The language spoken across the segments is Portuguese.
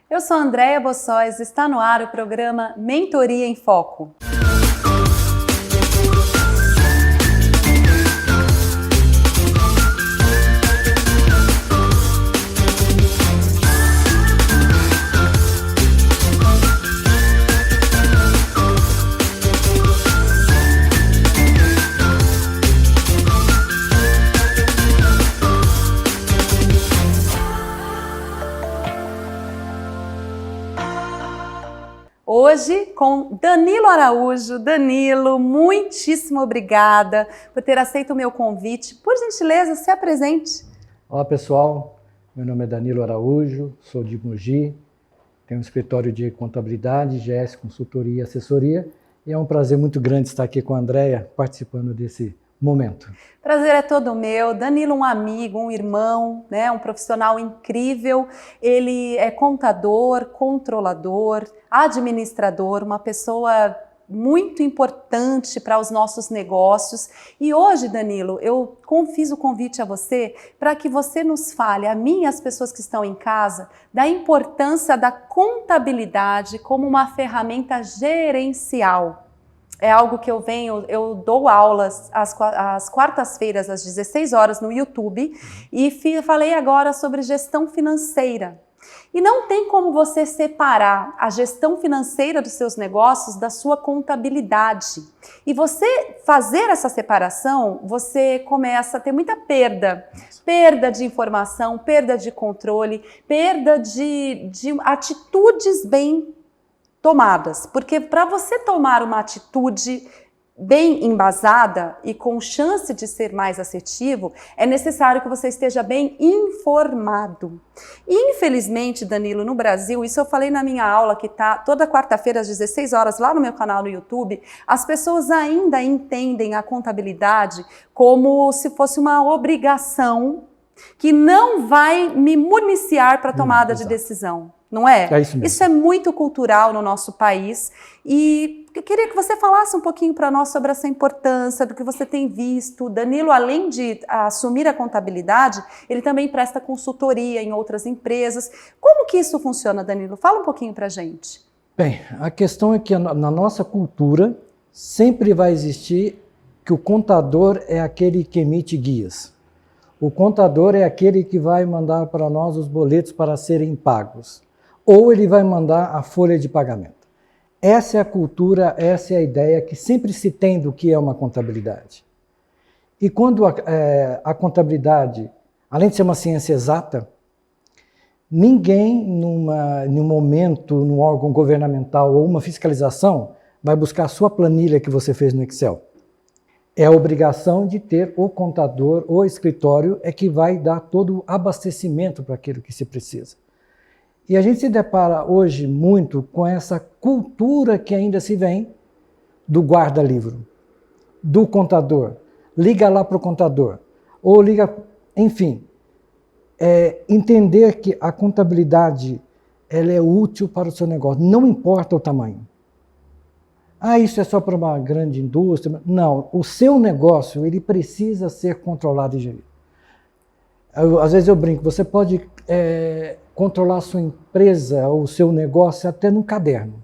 Eu sou Andréia Bossóis, está no ar o programa Mentoria em Foco. Hoje com Danilo Araújo. Danilo, muitíssimo obrigada por ter aceito o meu convite. Por gentileza, se apresente. Olá pessoal, meu nome é Danilo Araújo, sou de Mogi, tenho um escritório de contabilidade, GS Consultoria e Assessoria, e é um prazer muito grande estar aqui com a Andréia participando desse momento. Prazer é todo meu. Danilo, um amigo, um irmão, né? Um profissional incrível. Ele é contador, controlador, administrador, uma pessoa muito importante para os nossos negócios. E hoje, Danilo, eu fiz o convite a você para que você nos fale, a mim e as pessoas que estão em casa, da importância da contabilidade como uma ferramenta gerencial. É algo que eu dou aulas às quartas-feiras, às 16 horas no YouTube, e falei agora sobre gestão financeira. E não tem como você separar a gestão financeira dos seus negócios da sua contabilidade. E você fazer essa separação, você começa a ter muita perda. Perda de informação, perda de controle, perda de atitudes bem tomadas, porque para você tomar uma atitude bem embasada e com chance de ser mais assertivo, é necessário que você esteja bem informado. E, infelizmente, Danilo, no Brasil, isso eu falei na minha aula que tá toda quarta-feira às 16 horas lá no meu canal no YouTube, as pessoas ainda entendem a contabilidade como se fosse uma obrigação que não vai me municiar para a tomada de decisão. Não é? É isso mesmo. Isso é muito cultural no nosso país e eu queria que você falasse um pouquinho para nós sobre essa importância do que você tem visto. Danilo, além de assumir a contabilidade, ele também presta consultoria em outras empresas. Como que isso funciona, Danilo? Fala um pouquinho para a gente. Bem, a questão é que na nossa cultura sempre vai existir que o contador é aquele que emite guias. O contador é aquele que vai mandar para nós os boletos para serem pagos. Ou ele vai mandar a folha de pagamento. Essa é a cultura, essa é a ideia que sempre se tem do que é uma contabilidade. E quando a contabilidade, além de ser uma ciência exata, ninguém num momento, num órgão governamental ou uma fiscalização, vai buscar a sua planilha que você fez no Excel. É a obrigação de ter o contador, o escritório, é que vai dar todo o abastecimento para aquilo que se precisa. E a gente se depara hoje muito com essa cultura que ainda se vem do guarda-livro, do contador. Liga lá para o contador, ou liga, enfim. Entender que a contabilidade ela é útil para o seu negócio, não importa o tamanho. Isso é só para uma grande indústria. Não, o seu negócio ele precisa ser controlado e gerido. Às vezes eu brinco, você pode controlar a sua empresa ou o seu negócio até num caderno,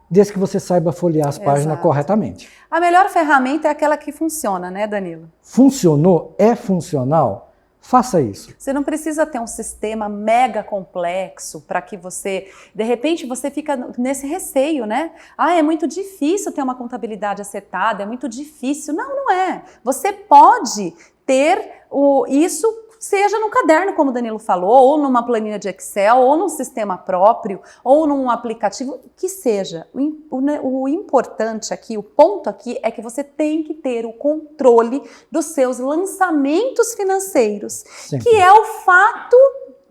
desde que você saiba folhear as páginas corretamente. A melhor ferramenta é aquela que funciona, né, Danilo? Funcionou, é funcional, faça isso. Você não precisa ter um sistema mega complexo para que você, de repente, você fica nesse receio, né? É muito difícil ter uma contabilidade acertada, é muito difícil. Não, não é. Você pode ter isso, seja no caderno, como o Danilo falou, ou numa planilha de Excel, ou num sistema próprio, ou num aplicativo, que seja. O importante aqui, o ponto aqui, é que você tem que ter o controle dos seus lançamentos financeiros, Sempre. Que é o fato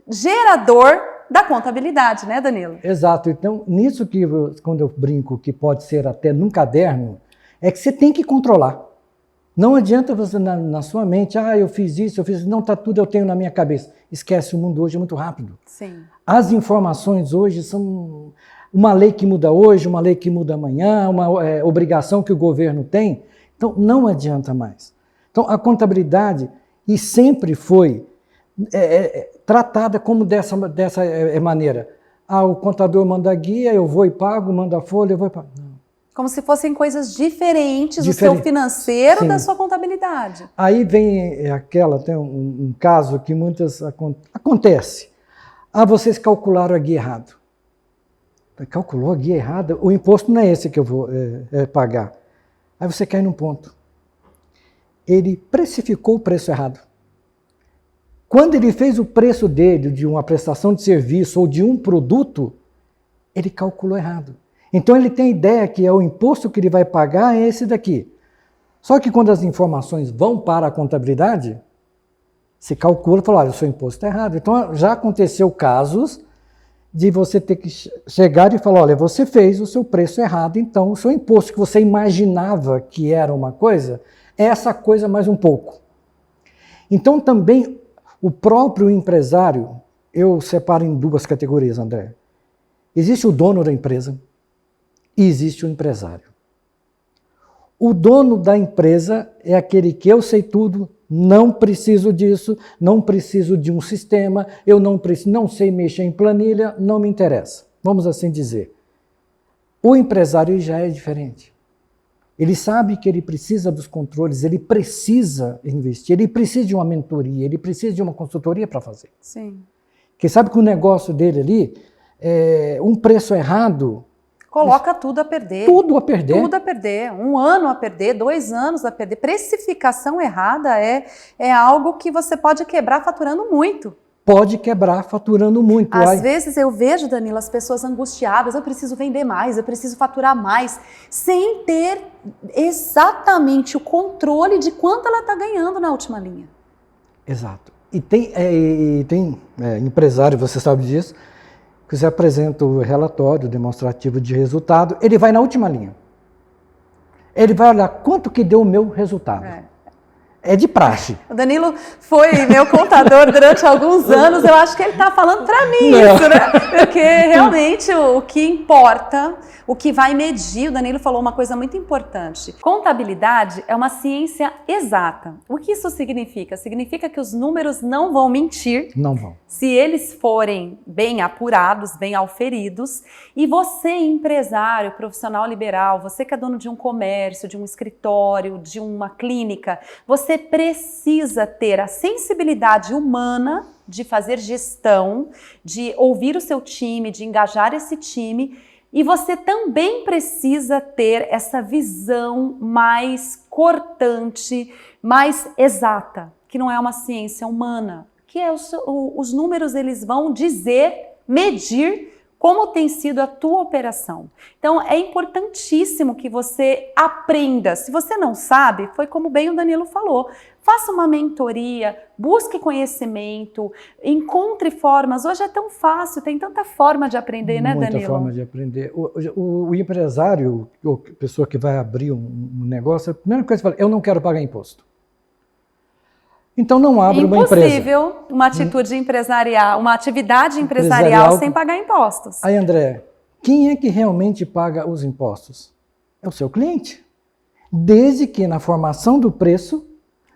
gerador da contabilidade, né, Danilo? Exato. Então, nisso que, quando eu brinco que pode ser até num caderno, é que você tem que controlar. Não adianta você na sua mente, eu fiz isso, não, tá tudo eu tenho na minha cabeça. Esquece, o mundo hoje é muito rápido. Sim. As informações hoje são uma lei que muda hoje, uma lei que muda amanhã, uma obrigação que o governo tem. Então, não adianta mais. Então, a contabilidade, e sempre foi tratada como dessa maneira. Ah, o contador manda a guia, eu vou e pago, manda a folha, eu vou e pago. Não. Como se fossem coisas diferentes do seu financeiro, da sua contabilidade. Aí vem tem um caso que muitas acontece. Ah, vocês calcularam a guia errado. Calculou a guia errada? O imposto não é esse que eu vou pagar. Aí você cai num ponto. Ele precificou o preço errado. Quando ele fez o preço dele de uma prestação de serviço ou de um produto, ele calculou errado. Então ele tem a ideia que o imposto que ele vai pagar é esse daqui. Só que quando as informações vão para a contabilidade, se calcula e fala, olha, o seu imposto está errado. Então já aconteceu casos de você ter que chegar e falar, olha, você fez o seu preço errado, então o seu imposto que você imaginava que era uma coisa, é essa coisa mais um pouco. Então também o próprio empresário, eu separo em duas categorias, André. Existe o dono da empresa e existe o empresário. O dono da empresa é aquele que eu sei tudo, não preciso disso, não preciso de um sistema, eu não sei mexer em planilha, não me interessa. Vamos assim dizer. O empresário já é diferente. Ele sabe que ele precisa dos controles, ele precisa investir, ele precisa de uma mentoria, ele precisa de uma consultoria para fazer. Sim. Porque sabe que o negócio dele ali, um preço errado... Coloca tudo a perder. Tudo a perder. Tudo a perder. 1 ano a perder, 2 anos a perder. Precificação errada é algo que você pode quebrar faturando muito. Pode quebrar faturando muito. Às vezes eu vejo, Danilo, as pessoas angustiadas, eu preciso vender mais, eu preciso faturar mais, sem ter exatamente o controle de quanto ela está ganhando na última linha. Exato. E tem empresário, você sabe disso, que você apresenta o relatório demonstrativo de resultado, ele vai na última linha. Ele vai olhar quanto que deu o meu resultado. É de praxe. O Danilo foi meu contador durante alguns anos, eu acho que ele está falando para mim isso, né? Porque realmente o que importa, o que vai medir, o Danilo falou uma coisa muito importante. Contabilidade é uma ciência exata. O que isso significa? Significa que os números não vão mentir. Não vão. Se eles forem bem apurados, bem auferidos, e você, empresário, profissional liberal, você que é dono de um comércio, de um escritório, de uma clínica, você precisa ter a sensibilidade humana de fazer gestão, de ouvir o seu time, de engajar esse time, e você também precisa ter essa visão mais cortante, mais exata, que não é uma ciência humana, que os números eles vão dizer, medir como tem sido a tua operação. Então é importantíssimo que você aprenda. Se você não sabe, foi como bem o Danilo falou, faça uma mentoria, busque conhecimento, encontre formas. Hoje é tão fácil, tem tanta forma de aprender, né, Danilo? Muita forma de aprender. O empresário, a pessoa que vai abrir um negócio, a primeira coisa que fala, eu não quero pagar imposto. Então não abre uma empresa. Impossível uma atitude empresarial, uma atividade empresarial sem pagar impostos. Aí, André, quem é que realmente paga os impostos? É o seu cliente. Desde que na formação do preço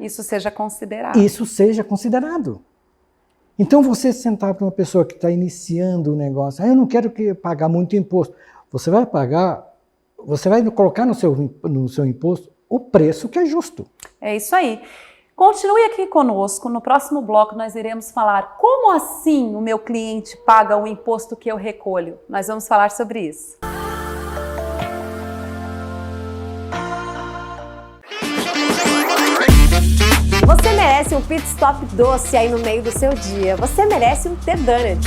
isso seja considerado. Isso seja considerado. Então você sentar para uma pessoa que está iniciando o negócio, eu não quero pagar muito imposto. Você vai colocar no seu imposto o preço que é justo. É isso aí. Continue aqui conosco, no próximo bloco nós iremos falar como assim o meu cliente paga o imposto que eu recolho. Nós vamos falar sobre isso. Você merece um pit stop doce aí no meio do seu dia. Você merece um T-Donut.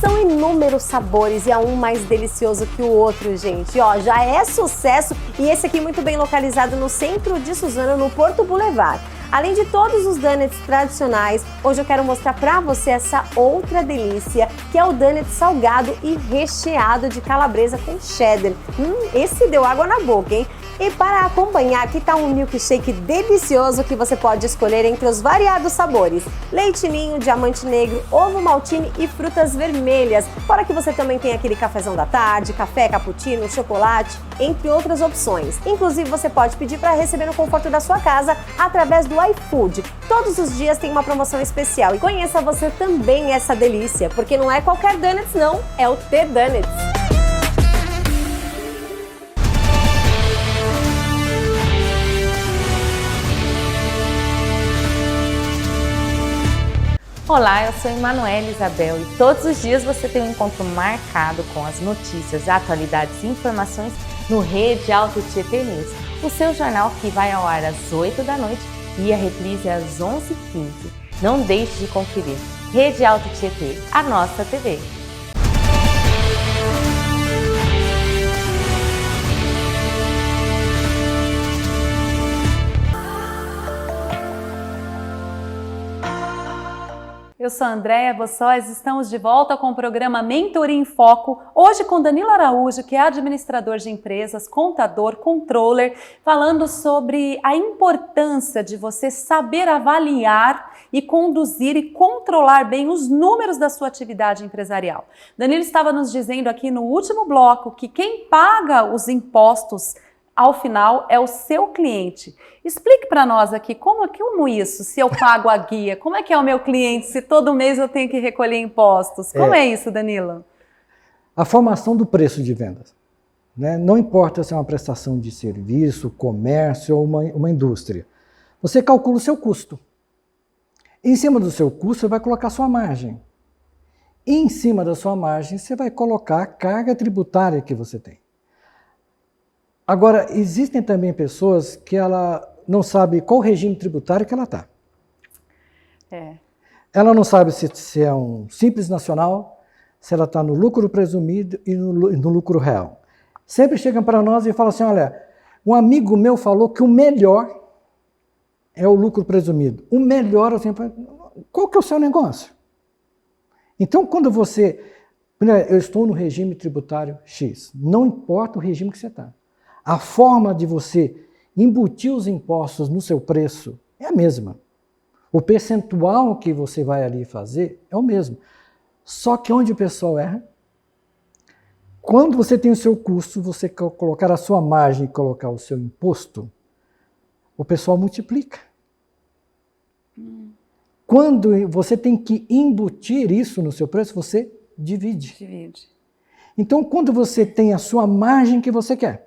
São inúmeros sabores e há um mais delicioso que o outro, gente. Ó, já é sucesso e esse aqui muito bem localizado no centro de Suzano, no Porto Boulevard. Além de todos os donuts tradicionais, hoje eu quero mostrar pra você essa outra delícia, que é o donut salgado e recheado de calabresa com cheddar. Esse deu água na boca, hein? E para acompanhar, aqui está um milkshake delicioso que você pode escolher entre os variados sabores: leite ninho, diamante negro, ovo maltine e frutas vermelhas. Fora que você também tem aquele cafezão da tarde, café, cappuccino, chocolate, entre outras opções. Inclusive, você pode pedir para receber no conforto da sua casa através do iFood. Todos os dias tem uma promoção especial e conheça você também essa delícia, porque não é qualquer donuts não, é o T-Donuts. Olá, eu sou Emanuele Isabel e todos os dias você tem um encontro marcado com as notícias, atualidades e informações no Rede Alto Tietê News, o seu jornal que vai ao ar às 8 da noite e a reprise às 11h15. Não deixe de conferir. Rede Alto Tietê, a nossa TV. Eu sou a Andréia Bossós, estamos de volta com o programa Mentoria em Foco, hoje com Danilo Araújo, que é administrador de empresas, contador, controller, falando sobre a importância de você saber avaliar e conduzir e controlar bem os números da sua atividade empresarial. Danilo estava nos dizendo aqui no último bloco que quem paga os impostos ao final é o seu cliente. Explique para nós aqui como isso, se eu pago a guia, como é que é o meu cliente, se todo mês eu tenho que recolher impostos? Como é isso, Danilo? A formação do preço de vendas, né? Não importa se é uma prestação de serviço, comércio ou uma indústria. Você calcula o seu custo. Em cima do seu custo, você vai colocar a sua margem. E em cima da sua margem, você vai colocar a carga tributária que você tem. Agora, existem também pessoas que ela não sabe qual regime tributário que ela está. Ela não sabe se é um simples nacional, se ela está no lucro presumido e no lucro real. Sempre chegam para nós e falam assim, olha, um amigo meu falou que o melhor é o lucro presumido. O melhor, assim, qual que é o seu negócio? Então, quando eu estou no regime tributário X, não importa o regime que você está. A forma de você embutir os impostos no seu preço é a mesma. O percentual que você vai ali fazer é o mesmo. Só que onde o pessoal erra, quando você tem o seu custo, você colocar a sua margem e colocar o seu imposto, o pessoal multiplica. Quando você tem que embutir isso no seu preço, você divide. Então, quando você tem a sua margem que você quer,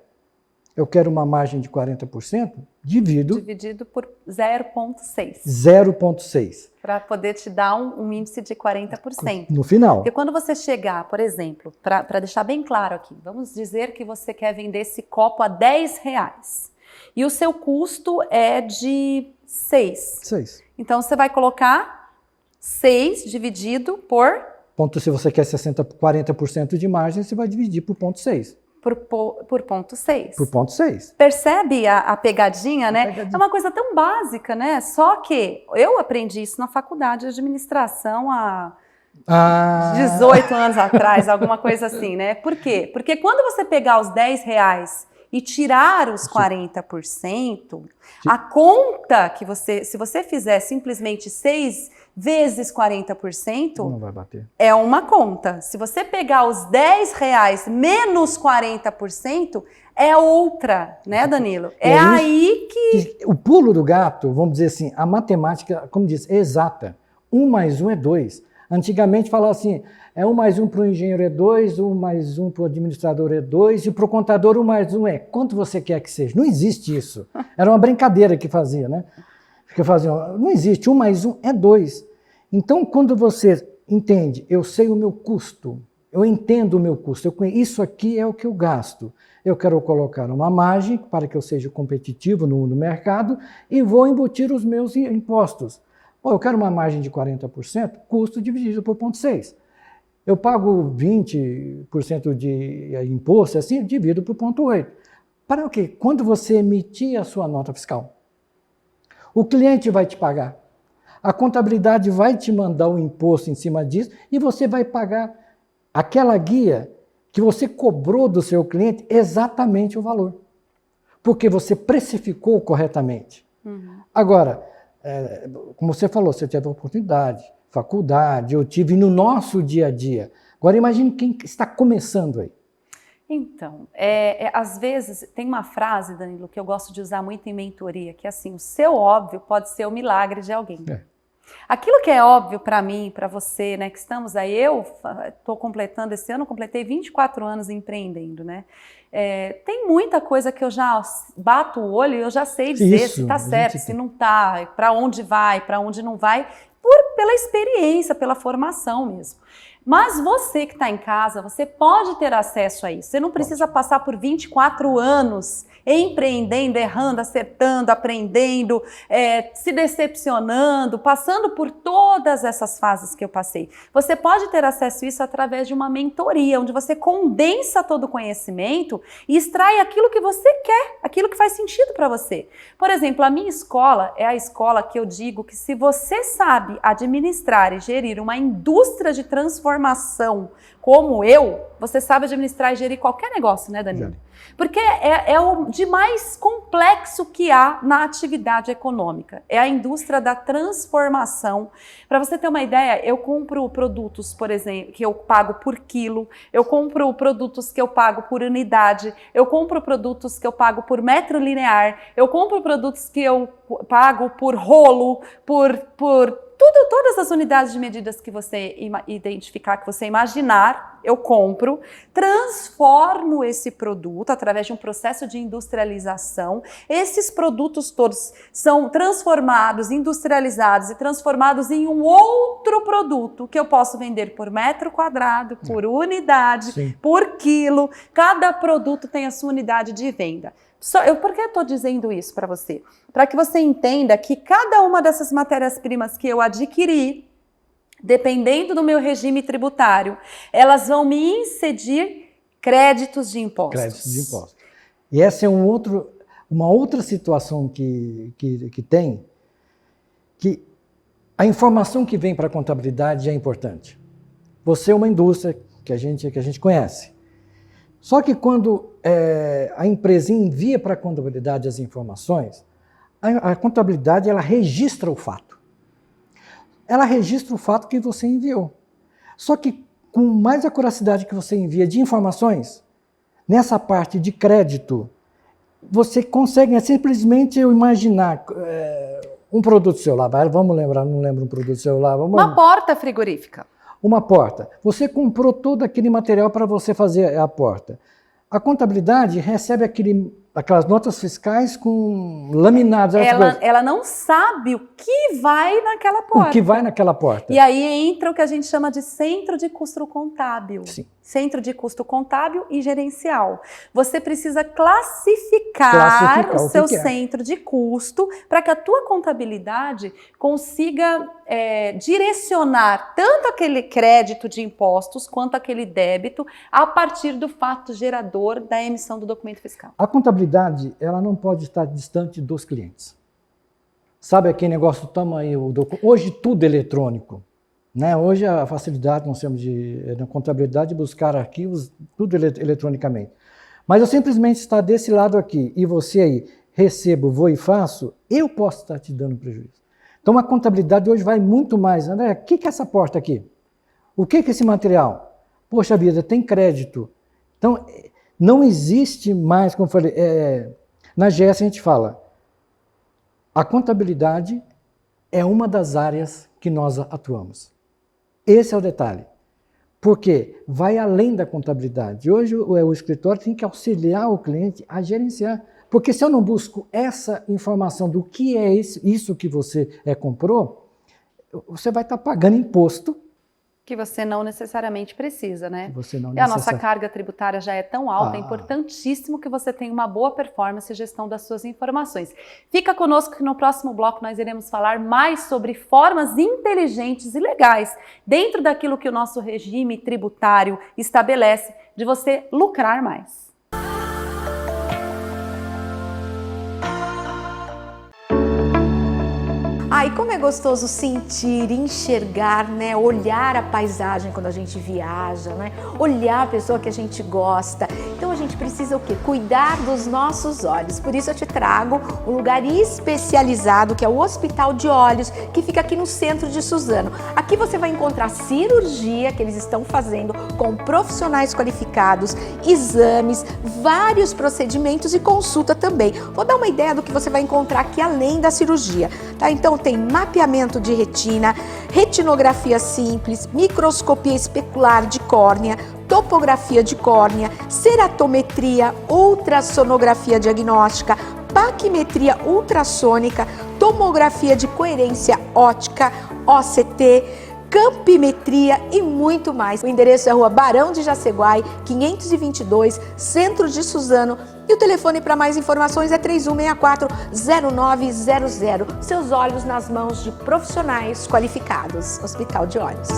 eu quero uma margem de 40%, dividido por 0,6. 0,6. Para poder te dar um índice de 40%. No final. Porque quando você chegar, por exemplo, para deixar bem claro aqui, vamos dizer que você quer vender esse copo a R$10 e o seu custo é de 6. Então você vai colocar 6 dividido por... Se você quer 40% de margem, você vai dividir por 0,6. Por 0,6. Por 0,6. Percebe a pegadinha, né? É uma coisa tão básica, né? Só que eu aprendi isso na faculdade de administração há 18 anos atrás, alguma coisa assim, né? Por quê? Porque quando você pegar os R$10 e tirar os 40%, a conta que se você fizer simplesmente 6 vezes 40%, não vai bater. É uma conta. Se você pegar os R$10 menos 40%, é outra, né, Danilo? É aí que... O pulo do gato, vamos dizer assim, a matemática, como diz, é exata. 1 mais 1 é 2. Antigamente falava assim, 1 mais 1 para o engenheiro é 2, 1 mais 1 para o administrador é 2, e para o contador 1 mais 1 é quanto você quer que seja. Não existe isso. Era uma brincadeira que fazia, né? Que faziam, não existe, 1 mais 1 é 2. Então, quando você entende, eu sei o meu custo, eu entendo o meu custo, isso aqui é o que eu gasto. Eu quero colocar uma margem para que eu seja competitivo no mercado e vou embutir os meus impostos. Eu quero uma margem de 40%, custo dividido por 0,6. Eu pago 20% de imposto, assim, divido por 0,8. Para o quê? Quando você emitir a sua nota fiscal, o cliente vai te pagar. A contabilidade vai te mandar o imposto em cima disso e você vai pagar aquela guia que você cobrou do seu cliente exatamente o valor. porque você precificou corretamente. Agora, como você falou, você teve oportunidade, faculdade, eu tive no nosso dia a dia. Agora imagine quem está começando aí. Então, às vezes tem uma frase, Danilo, que eu gosto de usar muito em mentoria, que é assim, o seu óbvio pode ser o milagre de alguém. Aquilo que é óbvio para mim, para você, né, que estamos aí, eu estou completando esse ano, completei 24 anos empreendendo, né? Tem muita coisa que eu já bato o olho e eu já sei dizer se está certo, se não está, para onde vai, para onde não vai, pela experiência, pela formação mesmo. Mas você que está em casa, você pode ter acesso a isso. Você não precisa passar por 24 anos empreendendo, errando, acertando, aprendendo, se decepcionando, passando por todas essas fases que eu passei. Você pode ter acesso a isso através de uma mentoria, onde você condensa todo o conhecimento e extrai aquilo que você quer, aquilo que faz sentido para você. Por exemplo, a minha escola é a escola que eu digo que se você sabe administrar e gerir uma indústria de transformação como você sabe administrar e gerir qualquer negócio, né, Danilo? Porque é o de mais complexo que há na atividade econômica. É a indústria da transformação. Para você ter uma ideia, eu compro produtos, por exemplo, que eu pago por quilo, eu compro produtos que eu pago por unidade, eu compro produtos que eu pago por metro linear, eu compro produtos que eu pago por rolo, por todas as unidades de medidas que você identificar, que você imaginar, eu compro, transformo esse produto através de um processo de industrialização. Esses produtos todos são transformados, industrializados e transformados em um outro produto que eu posso vender por metro quadrado, por unidade, por quilo. Cada produto tem a sua unidade de venda. Por que eu estou dizendo isso para você? Para que você entenda que cada uma dessas matérias-primas que eu adquiri, dependendo do meu regime tributário, elas vão me incidir créditos de impostos. Créditos de impostos. E essa é uma outra situação que tem, que a informação que vem para a contabilidade é importante. Você é uma indústria que a gente conhece. Só que quando a empresa envia para a contabilidade as informações, a contabilidade ela registra o fato. Ela registra o fato que você enviou. Só que com mais acuracidade que você envia de informações, nessa parte de crédito, você consegue simplesmente imaginar um produto celular. Vamos lembrar, não lembro um produto celular. Uma porta frigorífica. Uma porta. Você comprou todo aquele material para você fazer a porta. A contabilidade recebe aquelas notas fiscais com laminados. Ela não sabe o que vai naquela porta. O que vai naquela porta. E aí entra o que a gente chama de centro de custo contábil. Sim. Centro de custo contábil e gerencial. Você precisa classificar o seu centro de custo para que a tua contabilidade consiga direcionar tanto aquele crédito de impostos quanto aquele débito a partir do fato gerador da emissão do documento fiscal. A contabilidade ela não pode estar distante dos clientes. Sabe aquele negócio, toma aí o documento. Hoje tudo é eletrônico. Né? Hoje a facilidade, nós temos na contabilidade, buscar arquivos, tudo eletronicamente. Mas eu simplesmente estar desse lado aqui e você aí, recebo, vou e faço, eu posso estar te dando prejuízo. Então a contabilidade hoje vai muito mais. André, o que é essa porta aqui? O que é esse material? Poxa vida, tem crédito. Então não existe mais, como eu falei, na GS a gente fala, a contabilidade é uma das áreas que nós atuamos. Esse é o detalhe, porque vai além da contabilidade. Hoje o escritório tem que auxiliar o cliente a gerenciar, porque se eu não busco essa informação do que é isso que você comprou, você vai estar pagando imposto. Que você não necessariamente precisa, né? E a nossa carga tributária já é tão alta, é importantíssimo que você tenha uma boa performance e gestão das suas informações. Fica conosco que no próximo bloco nós iremos falar mais sobre formas inteligentes e legais, dentro daquilo que o nosso regime tributário estabelece, de você lucrar mais. E como é gostoso sentir, enxergar, né? Olhar a paisagem quando a gente viaja, né? Olhar a pessoa que a gente gosta. Então a gente gente precisa o quê? Cuidar dos nossos olhos. Por isso eu te trago um lugar especializado, que é o Hospital de Olhos, que fica aqui no centro de Suzano. Aqui você vai encontrar cirurgia que eles estão fazendo com profissionais qualificados, exames, vários procedimentos e consulta também. Vou dar uma ideia do que você vai encontrar aqui além da cirurgia, tá? Então tem mapeamento de retina, retinografia simples, microscopia especular de córnea, topografia de córnea, ceratometria, ultrassonografia diagnóstica, paquimetria ultrassônica, tomografia de coerência óptica, OCT, campimetria e muito mais. O endereço é Rua Barão de Jaceguai, 522, centro de Suzano. E o telefone para mais informações é 3164-0900. Seus olhos nas mãos de profissionais qualificados. Hospital de Olhos.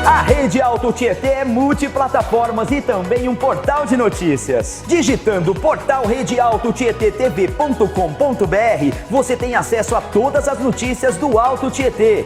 A Rede Auto Tietê é multiplataformas e também um portal de notícias. Digitando portal redeautotietetv.com.br, você tem acesso a todas as notícias do Auto Tietê.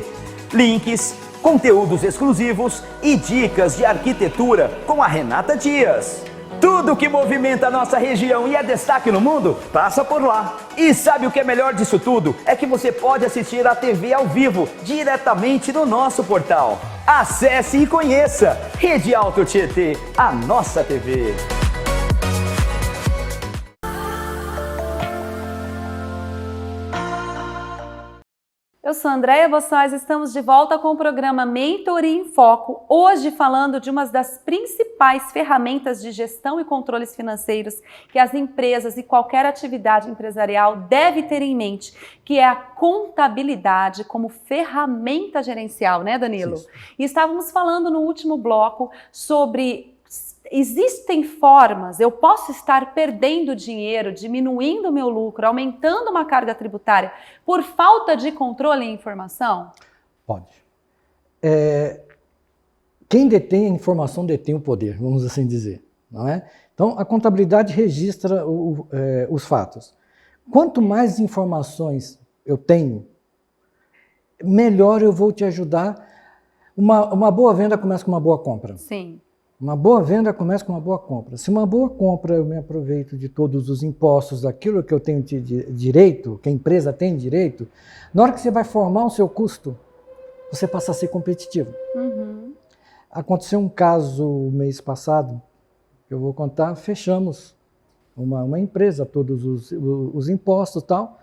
Links, conteúdos exclusivos e dicas de arquitetura com a Renata Dias. Tudo que movimenta a nossa região e é destaque no mundo, passa por lá. E sabe o que é melhor disso tudo? É que você pode assistir a TV ao vivo, diretamente no nosso portal. Acesse e conheça Rede Auto Tietê, a nossa TV. Eu sou a Andréia Bossais, estamos de volta com o programa Mentoria em Foco, hoje falando de uma das principais ferramentas de gestão e controles financeiros que as empresas e qualquer atividade empresarial deve ter em mente, que é a contabilidade como ferramenta gerencial, né, Danilo? Isso. E estávamos falando no último bloco sobre... Existem formas, eu posso estar perdendo dinheiro, diminuindo o meu lucro, aumentando uma carga tributária por falta de controle e informação? Pode. Quem detém a informação detém o poder, vamos assim dizer, não é? Então, a contabilidade registra os fatos. Quanto mais informações eu tenho, melhor eu vou te ajudar. Uma boa venda começa com uma boa compra. Sim. Uma boa venda começa com uma boa compra. Se uma boa compra eu me aproveito de todos os impostos, daquilo que eu tenho de direito, que a empresa tem direito, na hora que você vai formar o seu custo, você passa a ser competitivo. Uhum. Aconteceu um caso mês passado, que eu vou contar, fechamos uma empresa, todos os impostos e tal.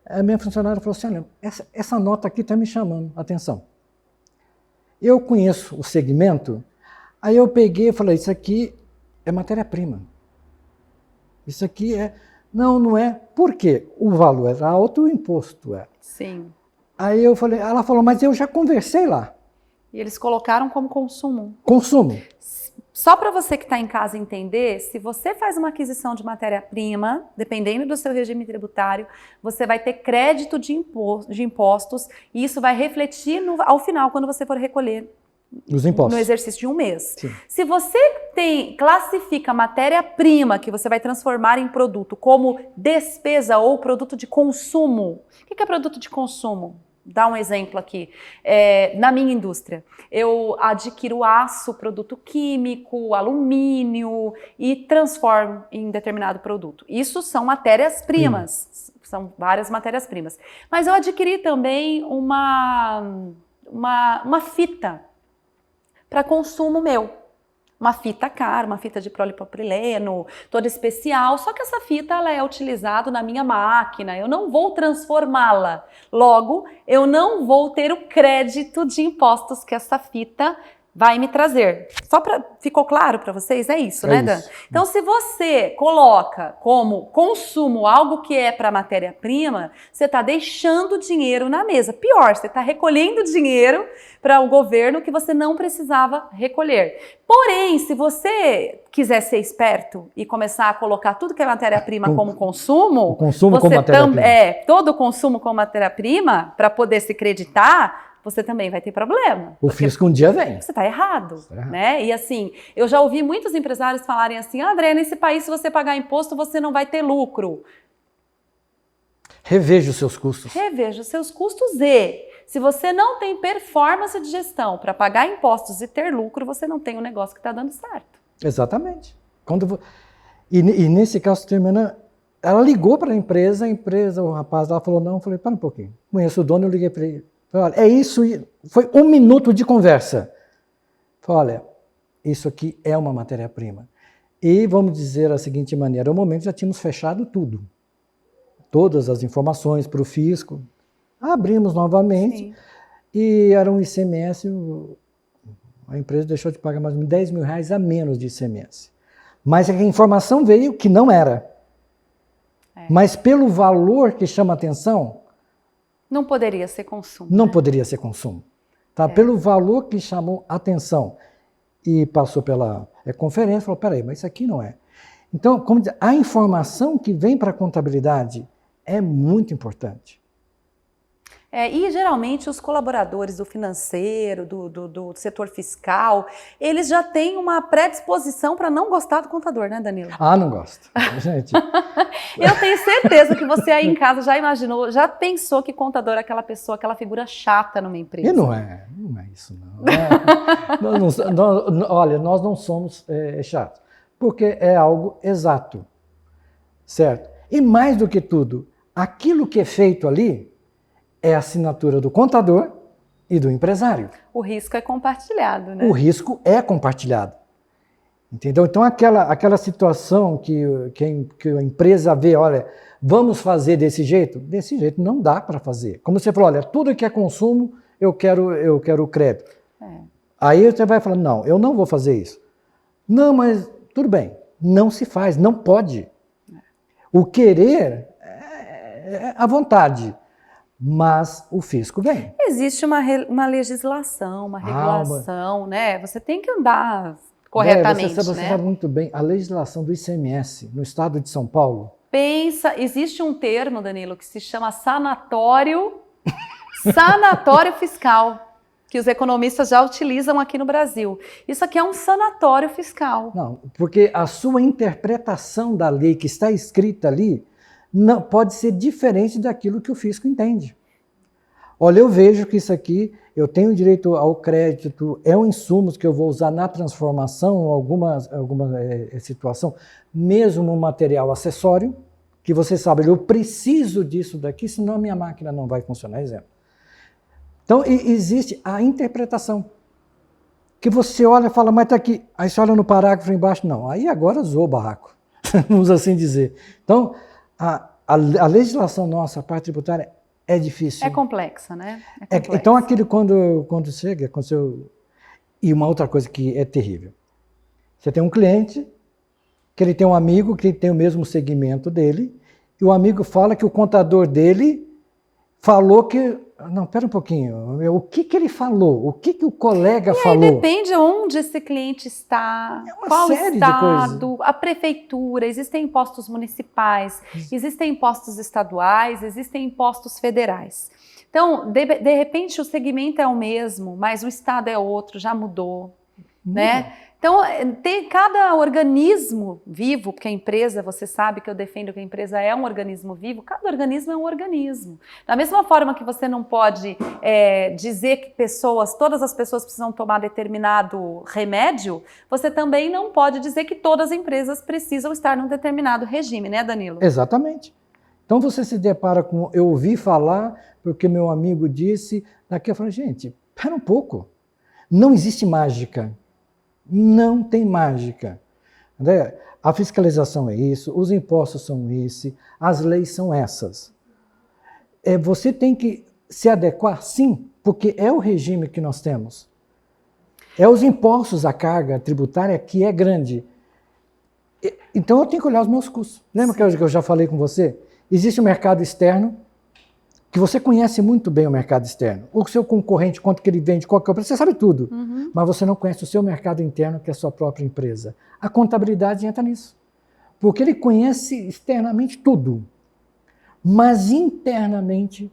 A minha funcionária falou assim, olha, essa nota aqui está me chamando a atenção. Eu conheço o segmento. Aí eu peguei e falei, isso aqui é matéria-prima. Isso aqui é... Não é. Por quê? O valor era alto, o imposto era. Sim. Aí eu falei, ela falou, mas eu já conversei lá. E eles colocaram como consumo. Consumo. Só para você que está em casa entender, se você faz uma aquisição de matéria-prima, dependendo do seu regime tributário, você vai ter crédito de impostos e isso vai refletir ao final, quando você for recolher os impostos. No exercício de um mês. Sim. Se você classifica matéria-prima que você vai transformar em produto como despesa ou produto de consumo, o que é produto de consumo? Dá um exemplo aqui. Na minha indústria, eu adquiro aço, produto químico, alumínio e transformo em determinado produto. Isso são matérias-primas, são várias matérias-primas. Mas eu adquiri também uma fita para consumo meu. Uma fita cara, uma fita de polipropileno, toda especial, só que essa fita ela é utilizada na minha máquina, eu não vou transformá-la. Logo, eu não vou ter o crédito de impostos que essa fita vai me trazer. Ficou claro para vocês? É isso, né, Dan? Então, se você coloca como consumo algo que é para matéria-prima, você está deixando dinheiro na mesa. Pior, você está recolhendo dinheiro para o governo que você não precisava recolher. Porém, se você quiser ser esperto e começar a colocar tudo que é matéria-prima como consumo, o consumo como matéria-prima. Todo o consumo como matéria-prima, para poder se creditar, você também vai ter problema. O fisco um dia vem. Você está errado, né? E assim, eu já ouvi muitos empresários falarem assim, André, nesse país, se você pagar imposto, você não vai ter lucro. Reveja os seus custos. Reveja os seus custos e Se você não tem performance de gestão para pagar impostos e ter lucro, você não tem um negócio que está dando certo. Exatamente. E nesse caso, terminando, ela ligou para a empresa, o rapaz lá falou, não, eu falei, para um pouquinho. Conheço o dono, eu liguei para ele. Falei, olha, é isso, foi 1 minuto de conversa. Falei, olha, isso aqui é uma matéria-prima. E vamos dizer da seguinte maneira, no momento já tínhamos fechado tudo. Todas as informações para o fisco. Abrimos novamente. Sim. E era um ICMS, a empresa deixou de pagar mais de R$10.000 a menos de ICMS. Mas a informação veio que não era. Mas pelo valor que chama atenção... Não poderia ser consumo. Não poderia ser consumo. Tá? Pelo valor que chamou atenção. E passou pela conferência e falou, peraí, mas isso aqui não é. Então, como dizer, a informação que vem para a contabilidade é muito importante. E geralmente os colaboradores do financeiro, do setor fiscal, eles já têm uma predisposição para não gostar do contador, né, Danilo? Ah, não gosto. Gente. Eu tenho certeza que você aí em casa já imaginou, já pensou que contador é aquela pessoa, aquela figura chata numa empresa. E não é isso não. Olha, nós não somos chatos, porque é algo exato, certo? E mais do que tudo, aquilo que é feito ali é a assinatura do contador e do empresário. O risco é compartilhado, né? O risco é compartilhado. Entendeu? Então, aquela situação que a empresa vê, olha, vamos fazer desse jeito não dá para fazer. Como você falou, olha, tudo que é consumo, eu quero crédito. Aí você vai falar, não, eu não vou fazer isso. Não, mas tudo bem, não se faz, não pode. O querer é a vontade. Mas o fisco vem. Existe uma legislação, uma regulação, né? Você tem que andar corretamente, você sabe muito bem, a legislação do ICMS no estado de São Paulo. Existe um termo, Danilo, que se chama sanatório fiscal, que os economistas já utilizam aqui no Brasil. Isso aqui é um sanatório fiscal. Não, porque a sua interpretação da lei que está escrita ali não pode ser diferente daquilo que o fisco entende. Olha, eu vejo que isso aqui, eu tenho direito ao crédito, é um insumo que eu vou usar na transformação, alguma situação, mesmo um material acessório, que você sabe, eu preciso disso daqui, senão a minha máquina não vai funcionar, exemplo. Então, existe a interpretação, que você olha e fala, mas está aqui, aí você olha no parágrafo embaixo, não, aí agora zoou o barraco, vamos assim dizer. Então, a legislação nossa, a parte tributária, é difícil. É complexa, né? Então, aquilo quando chega, aconteceu... E uma outra coisa que é terrível. Você tem um cliente, que ele tem um amigo que tem o mesmo segmento dele, e o amigo fala que o contador dele falou que... Não, pera um pouquinho. O que ele falou? O que o colega falou? Aí depende onde esse cliente está, qual estado, a prefeitura, existem impostos municipais, existem impostos estaduais, existem impostos federais. Então, de repente, o segmento é o mesmo, mas o estado é outro, já mudou, né? Então, tem cada organismo vivo, porque a empresa, você sabe que eu defendo que a empresa é um organismo vivo, cada organismo é um organismo. Da mesma forma que você não pode dizer que todas as pessoas precisam tomar determinado remédio, você também não pode dizer que todas as empresas precisam estar num determinado regime, né, Danilo? Exatamente. Então você se depara com, eu ouvi falar, porque meu amigo disse, daqui eu falo, gente, pera um pouco, não existe mágica. Não tem mágica. A fiscalização é isso, os impostos são esse, as leis são essas. Você tem que se adequar, sim, porque é o regime que nós temos. É os impostos, a carga tributária que é grande. Então eu tenho que olhar os meus custos. Lembra que eu já falei com você? Existe o mercado externo, que você conhece muito bem o mercado externo. O seu concorrente, quanto que ele vende, qual que é o preço, você sabe tudo. Mas você não conhece o seu mercado interno, que é a sua própria empresa. A contabilidade entra nisso. Porque ele conhece externamente tudo. Mas internamente,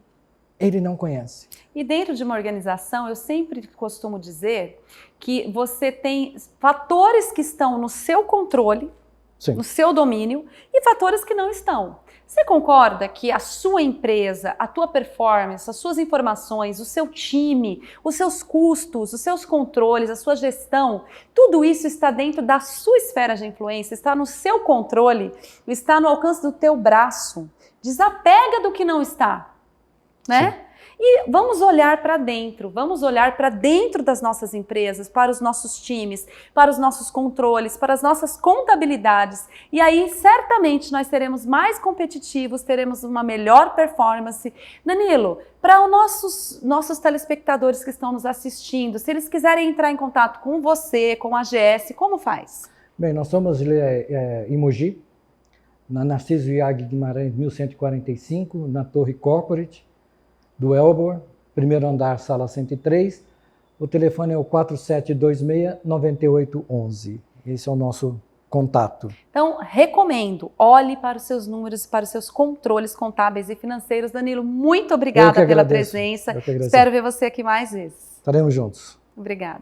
ele não conhece. E dentro de uma organização, eu sempre costumo dizer que você tem fatores que estão no seu controle Sim. no seu domínio, e fatores que não estão. Você concorda que a sua empresa, a tua performance, as suas informações, o seu time, os seus custos, os seus controles, a sua gestão, tudo isso está dentro da sua esfera de influência, está no seu controle, está no alcance do teu braço. Desapega do que não está, né? Sim. E vamos olhar para dentro das nossas empresas, para os nossos times, para os nossos controles, para as nossas contabilidades. E aí, certamente, nós seremos mais competitivos, teremos uma melhor performance. Danilo, para os nossos telespectadores que estão nos assistindo, se eles quiserem entrar em contato com você, com a AGS, como faz? Bem, nós somos em Mogi, na Narciso Iag Guimarães, 1145, na Torre Corporate do Elbor, primeiro andar, sala 103. O telefone é o 4726-9811. Esse é o nosso contato. Então, recomendo, olhe para os seus números, para os seus controles contábeis e financeiros. Danilo, muito obrigada pela presença. Espero ver você aqui mais vezes. Estaremos juntos. Obrigada.